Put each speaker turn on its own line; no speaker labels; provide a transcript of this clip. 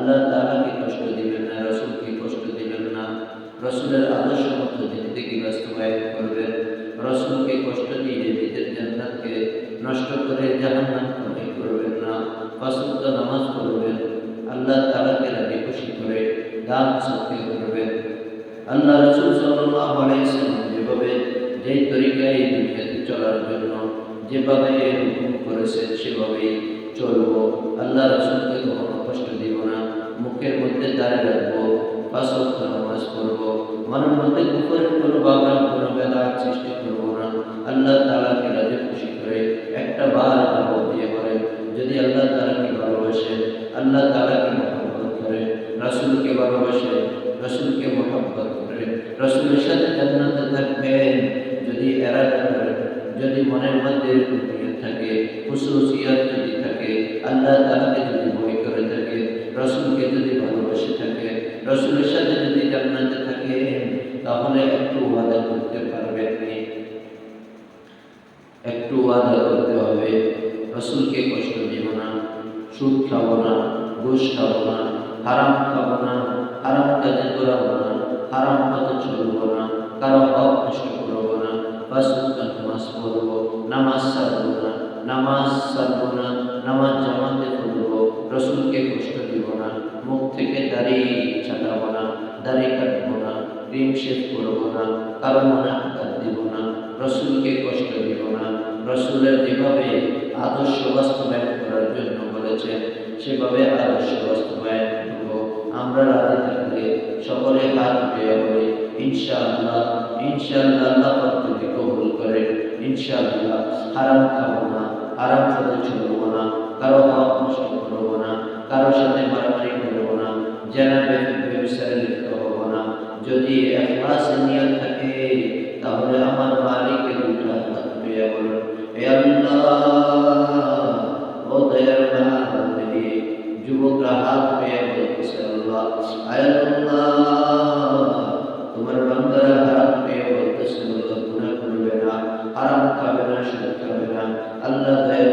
আল্লাহ তাআলাকে কষ্ট দিবেন না, রাসূলকে কষ্ট দিবেন না। রাসূলের আদর্শ মতো জিন্দেগি বাস্তবায়ন করবেন। রাসূলকে কষ্ট দিয়ে নিজের জান্নাতকে নষ্ট করে জাহান্নাম কামাই করবেন না। পাঁচ ওয়াক্ত নামাজ পড়বেন। আল্লাহ তাআলাকে রাজি খুশি করে দান সৎকার করবেন। আল্লাহ রাসূল সাল্লাল্লাহু আলাইহি ওয়াসাল্লাম যেভাবে যেই তরিকায় এই দুনিয়াতে চলার জন্য যেভাবে হুকুম করেছেন সেভাবেই চলব। আল্লাহ রাসূলকে কখনো কষ্ট দিব না। মুখের মধ্যে দাঁড়িয়ে রাখবো, পাঁচ ওয়াক্ত নামাজ পড়বো, মনের মধ্যে কুফরের কোনো ভাবনা কোনো বেদাত সৃষ্টি করবো না। আল্লাহ তাআলাকে রাজি খুশি করে একটা বার দাওয়াত দিয়ে বলেন, যদি আল্লাহ তাআলাকে ভালোবাসেন, আল্লাহ তাআলাকে মহব্বত করেন, রাসূলকে ভালোবাসেন, রাসূলকে মহব্বত করেন, রাসূলের সাথে জান্নাতে থাকবেন। যদি এরাদা করেন, যদি মনের মধ্যে নিয়ত থাকে, খুশুসিয়াত যদি থাকে, আল্লাহ তাআলাকে যদি ভয় করে থাকে, রাসূলকে যদি ভালোবাসে থাকে, রাসূলের সাথে যদি জান্নাতে থাকে, তাহলে একটু ওয়াদা করতে পারবেন নি? একটু ওয়াদা করতে হবে, রাসূলকে কষ্ট দিব না, সুদ খাবো না, ঘুষ খাবো না, হারাম খাবো না, হারাম কাজে জড়াবো না, হারাম পথে চলবো না, কারো হক নষ্ট করবো না, পাঁচ ওয়াক্ত নামাজ পড়বো, নামাজ ছাড়বো না, নামাজ জামাতে পড়বো, রাসূলকে কষ্ট দিব না, মুখ থেকে দাড়ি ছাটাবো না, দাড়ি কাটবো না, ক্রিম শেভ করবো না, কারো মনে আঘাত দিব না, রাসূলকে কষ্ট দিব না। রাসূলের যেভাবে আদর্শ বাস্তবায়ন করার জন্য বলেছেন সেভাবে আদর্শ বাস্তবায়ন করব। আমরা রাজি থাকলে সকলে হাত উঠিয়ে বলি ইনশাআল্লাহ। ইনশাআল্লাহ আল্লাহ পাক যদি কবুল করেন, ইনশাআল্লাহ হারাম খাবো না, হারাম পথে চলবো না, কারো হক নষ্ট করবো না, কারোর সাথে মারামারি করবো না, জেনা ব্যভিচারে লিপ্ত হবো না। যদি ইখলাস নিয়ত থাকে তাহলে আমার মালিকের দুটো হাত উঠিয়ে বলুন, হে আল্লাহ, ও দয়ার মালিক। যুবকরা হাত উঠিয়ে বলতেছে, আল্লাহ, আয় আল্লাহ, তোমার বান্দারা হাত উঠিয়ে বলতেছে, আল্লাহ গুনাহ করবে না, হারাম খাবে না, সুদ খাবে না। আল্লাহ দয়া